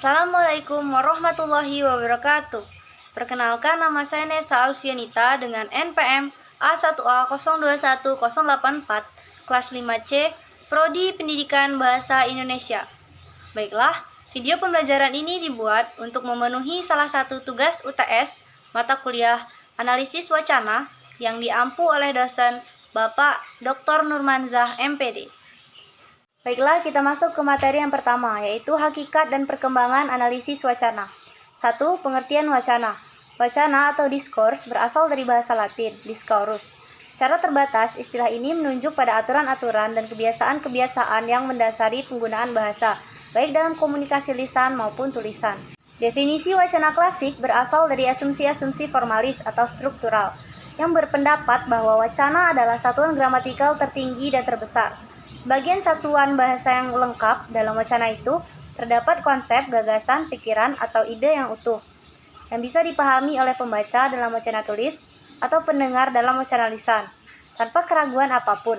Assalamualaikum warahmatullahi wabarakatuh. Perkenalkan, nama saya Nesa Alfianita dengan NPM A1A021084, kelas 5C, Prodi Pendidikan Bahasa Indonesia. Baiklah, video pembelajaran ini dibuat untuk memenuhi salah satu tugas UTS mata kuliah Analisis Wacana yang diampu oleh dosen Bapak Dr. Nurmanzah MPD. Baiklah, kita masuk ke materi yang pertama, yaitu hakikat dan perkembangan analisis wacana. 1. Pengertian wacana. Wacana atau diskurs berasal dari bahasa Latin, discourus. Secara terbatas, istilah ini menunjuk pada aturan-aturan dan kebiasaan-kebiasaan yang mendasari penggunaan bahasa, baik dalam komunikasi lisan maupun tulisan. Definisi wacana klasik berasal dari asumsi-asumsi formalis atau struktural, yang berpendapat bahwa wacana adalah satuan gramatikal tertinggi dan terbesar. Sebagian satuan bahasa yang lengkap dalam wacana itu terdapat konsep, gagasan, pikiran, atau ide yang utuh, yang bisa dipahami oleh pembaca dalam wacana tulis atau pendengar dalam wacana lisan, tanpa keraguan apapun.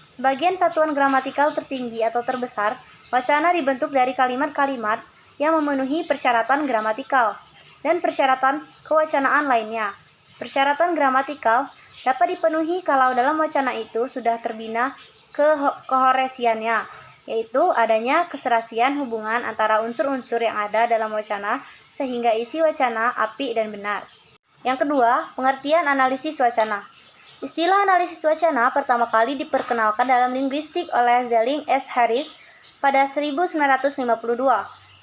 Sebagian satuan gramatikal tertinggi atau terbesar, wacana dibentuk dari kalimat-kalimat yang memenuhi persyaratan gramatikal dan persyaratan kewacanaan lainnya. Persyaratan gramatikal dapat dipenuhi kalau dalam wacana itu sudah terbina kohoresiannya, yaitu adanya keserasian hubungan antara unsur-unsur yang ada dalam wacana sehingga isi wacana apik dan benar. Yang kedua, pengertian analisis wacana. Istilah analisis wacana pertama kali diperkenalkan dalam linguistik oleh Zelling S. Harris pada 1952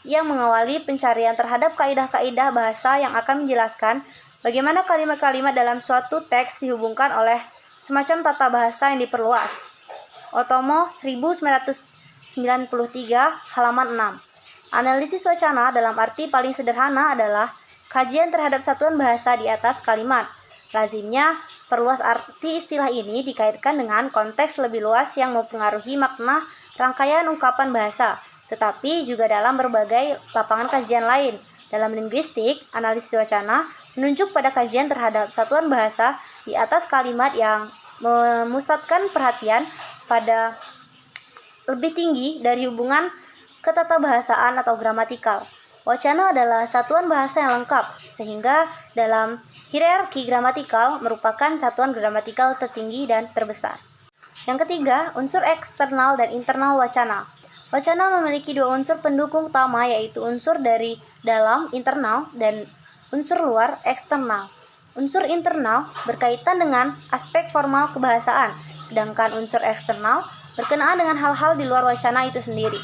yang mengawali pencarian terhadap kaidah-kaidah bahasa yang akan menjelaskan bagaimana kalimat-kalimat dalam suatu teks dihubungkan oleh semacam tata bahasa yang diperluas. Otomo 1993 halaman 6. Analisis wacana dalam arti paling sederhana adalah kajian terhadap satuan bahasa di atas kalimat. Lazimnya, perluas arti istilah ini dikaitkan dengan konteks lebih luas yang mempengaruhi makna rangkaian ungkapan bahasa, tetapi juga dalam berbagai lapangan kajian lain. Dalam linguistik, analisis wacana menunjuk pada kajian terhadap satuan bahasa di atas kalimat yang memusatkan perhatian pada lebih tinggi dari hubungan ketatabahasaan atau gramatikal. Wacana adalah satuan bahasa yang lengkap, sehingga dalam hierarki gramatikal merupakan satuan gramatikal tertinggi dan terbesar. Yang ketiga, unsur eksternal dan internal wacana. Wacana memiliki dua unsur pendukung utama, yaitu unsur dari dalam internal dan unsur luar eksternal. Unsur internal berkaitan dengan aspek formal kebahasaan, sedangkan unsur eksternal berkenaan dengan hal-hal di luar wacana itu sendiri.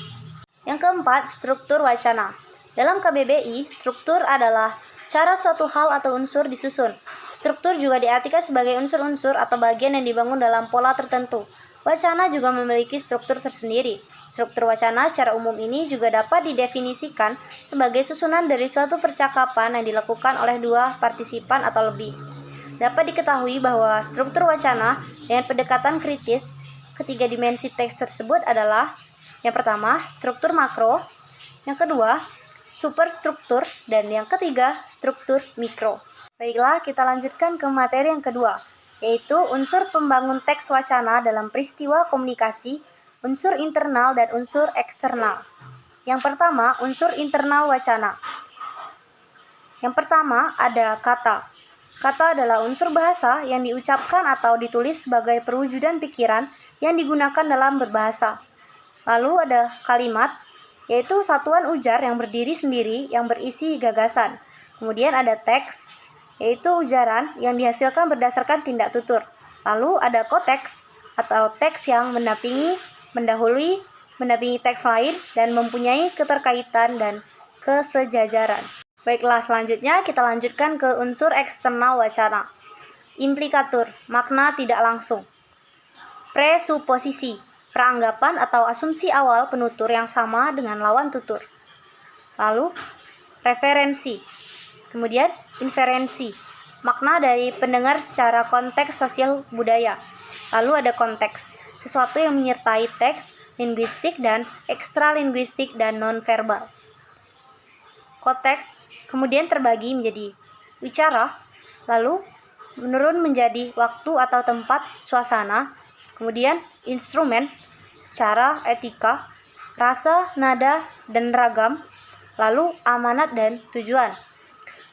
Yang keempat, struktur wacana. Dalam KBBI, struktur adalah cara suatu hal atau unsur disusun. Struktur juga diartikan sebagai unsur-unsur atau bagian yang dibangun dalam pola tertentu. Wacana juga memiliki struktur tersendiri. Struktur wacana secara umum ini juga dapat didefinisikan sebagai susunan dari suatu percakapan yang dilakukan oleh dua partisipan atau lebih. Dapat diketahui bahwa struktur wacana dengan pendekatan kritis ketiga dimensi teks tersebut adalah: yang pertama, struktur makro, yang kedua, superstruktur, dan yang ketiga, struktur mikro. Baiklah, kita lanjutkan ke materi yang kedua, yaitu unsur pembangun teks wacana dalam peristiwa komunikasi, unsur internal dan unsur eksternal. Yang pertama, unsur internal wacana. Yang pertama ada kata. Kata adalah unsur bahasa yang diucapkan atau ditulis sebagai perwujudan pikiran yang digunakan dalam berbahasa. Lalu ada kalimat, yaitu satuan ujar yang berdiri sendiri yang berisi gagasan. Kemudian ada teks, yaitu ujaran yang dihasilkan berdasarkan tindak tutur. Lalu ada konteks atau teks yang mendahului teks lain dan mempunyai keterkaitan dan kesejajaran. Baiklah, selanjutnya kita lanjutkan ke unsur eksternal wacana. Implikatur, makna tidak langsung. Presuposisi, peranggapan atau asumsi awal penutur yang sama dengan lawan tutur. Lalu, referensi. Kemudian, inferensi, makna dari pendengar secara konteks sosial budaya. Lalu ada konteks, sesuatu yang menyertai teks, linguistik dan ekstralinguistik dan nonverbal. Konteks kemudian terbagi menjadi wicara, lalu menurun menjadi waktu atau tempat, suasana, kemudian instrumen, cara, etika, rasa, nada, dan ragam, Lalu amanat dan tujuan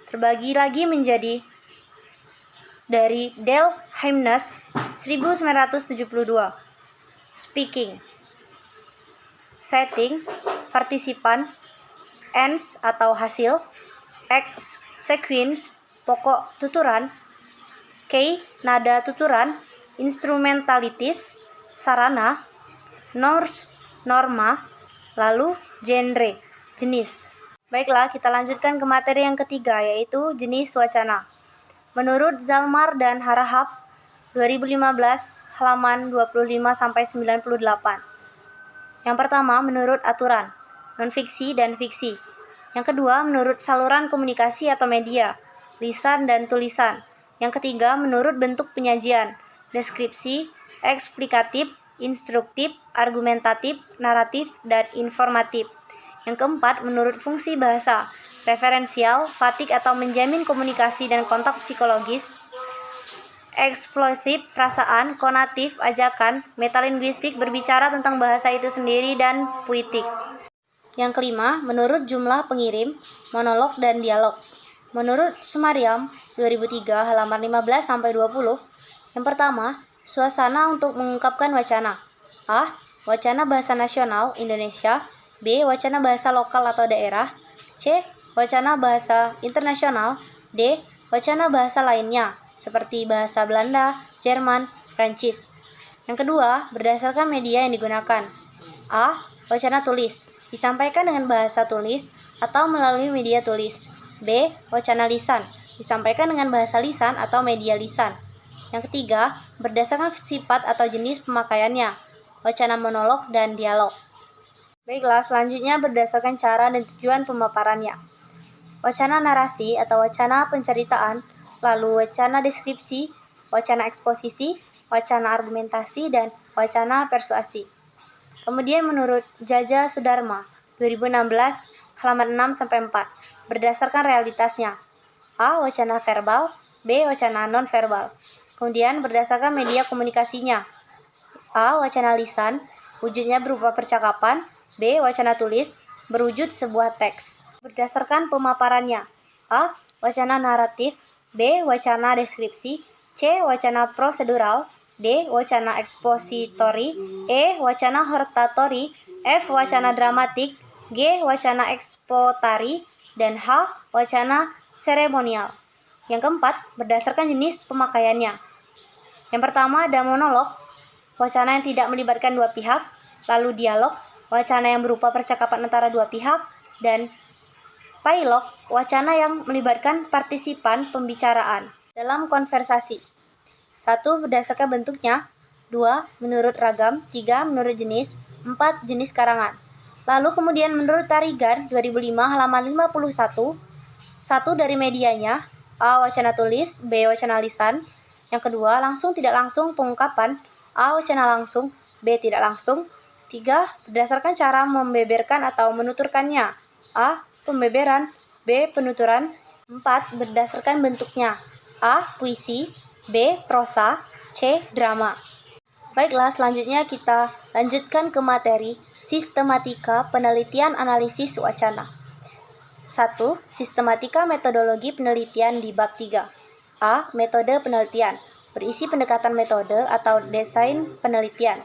terbagi lagi menjadi dari Del Hymnes 1972. Speaking, setting, partisipan, ends atau hasil, X, sequence, pokok tuturan, K, nada tuturan, instrumentalities, sarana, norms, norma, lalu genre, jenis. Baiklah, kita lanjutkan ke materi yang ketiga, yaitu jenis wacana. Menurut Zalmar dan Harahap, 2015, halaman 25-98. Yang pertama, menurut aturan, non-fiksi dan fiksi. Yang kedua, menurut saluran komunikasi atau media, lisan dan tulisan. Yang ketiga, menurut bentuk penyajian, deskripsi, eksplikatif, instruktif, argumentatif, naratif, dan informatif. Yang keempat, menurut fungsi bahasa, referensial, fatik atau menjamin komunikasi dan kontak psikologis, eksplosif, perasaan, konatif, ajakan, metalinguistik, berbicara tentang bahasa itu sendiri, dan puitik. Yang kelima, menurut jumlah pengirim, monolog dan dialog. Menurut Sumariam 2003 halaman 15-20, yang pertama, suasana untuk mengungkapkan wacana. A. Wacana bahasa nasional Indonesia. B. Wacana bahasa lokal atau daerah. C. Wacana bahasa internasional. D. Wacana bahasa lainnya seperti bahasa Belanda, Jerman, Prancis. Yang kedua, berdasarkan media yang digunakan. A. Wacana tulis, disampaikan dengan bahasa tulis atau melalui media tulis. B. Wacana lisan, disampaikan dengan bahasa lisan atau media lisan. Yang ketiga, berdasarkan sifat atau jenis pemakaiannya, wacana monolog dan dialog. Baiklah, selanjutnya berdasarkan cara dan tujuan pemaparannya. Wacana narasi atau wacana penceritaan, lalu wacana deskripsi, wacana eksposisi, wacana argumentasi, dan wacana persuasi. Kemudian menurut Jaja Sudarma 2016 halaman 6-4, berdasarkan realitasnya. A. Wacana verbal, B. Wacana non-verbal. Kemudian berdasarkan media komunikasinya. A. Wacana lisan, wujudnya berupa percakapan. B. Wacana tulis, berwujud sebuah teks. Berdasarkan pemaparannya. A. Wacana naratif. B. Wacana deskripsi. C. Wacana prosedural. D. Wacana ekspositori. E. Wacana hortatori. F. Wacana dramatik. G. Wacana ekspotari. Dan H. Wacana seremonial. Yang keempat, berdasarkan jenis pemakaiannya. Yang pertama ada monolog, wacana yang tidak melibatkan dua pihak. Lalu dialog, wacana yang berupa percakapan antara dua pihak. Dan pilog, wacana yang melibatkan partisipan pembicaraan dalam konversasi. 1. Berdasarkan bentuknya. 2. Menurut ragam. 3. Menurut jenis. 4. Jenis karangan. Lalu kemudian menurut Tarigan 2005 halaman 51. 1. Dari medianya. A. Wacana tulis. B. Wacana lisan. Yang kedua, langsung tidak langsung pengungkapan. A. Wacana langsung. B. Tidak langsung. 3. Berdasarkan cara membeberkan atau menuturkannya. A. Pembeberan. B. Penuturan. 4. Berdasarkan bentuknya. A. Puisi. B. Prosa. C. Drama. Baiklah, selanjutnya kita lanjutkan ke materi sistematika penelitian analisis wacana. 1. Sistematika metodologi penelitian di bab 3. A. Metode penelitian, berisi pendekatan metode atau desain penelitian.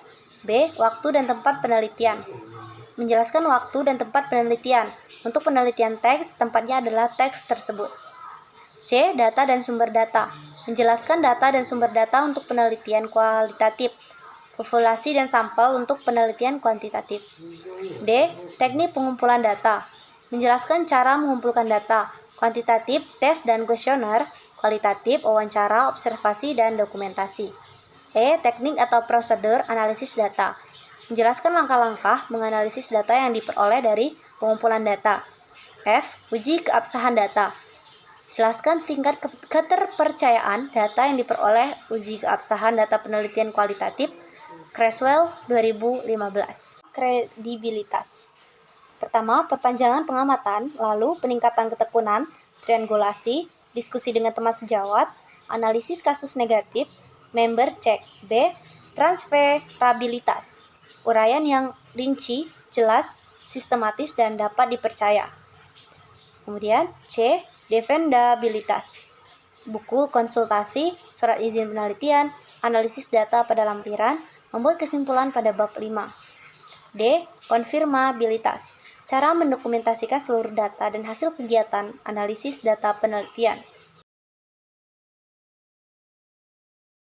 B. Waktu dan tempat penelitian, menjelaskan waktu dan tempat penelitian. Untuk penelitian teks, tempatnya adalah teks tersebut. C. Data dan sumber data, menjelaskan data dan sumber data untuk penelitian kualitatif, populasi dan sampel untuk penelitian kuantitatif. D. Teknik pengumpulan data, menjelaskan cara mengumpulkan data, kuantitatif, tes dan kuesioner, kualitatif, wawancara, observasi, dan dokumentasi. E. Teknik atau prosedur analisis data, menjelaskan langkah-langkah menganalisis data yang diperoleh dari pengumpulan data. F. Uji keabsahan data, jelaskan tingkat keterpercayaan data yang diperoleh. Uji keabsahan data penelitian kualitatif, Creswell 2015. Kredibilitas. Pertama, perpanjangan pengamatan, lalu peningkatan ketekunan, triangulasi, diskusi dengan teman sejawat, analisis kasus negatif, member check. B. Transferabilitas, uraian yang rinci, jelas, sistematis, dan dapat dipercaya. Kemudian C. Defendabilitas. Buku konsultasi, surat izin penelitian, analisis data pada lampiran, membuat kesimpulan pada bab 5. D. Konfirmabilitas. Cara mendokumentasikan seluruh data dan hasil kegiatan analisis data penelitian.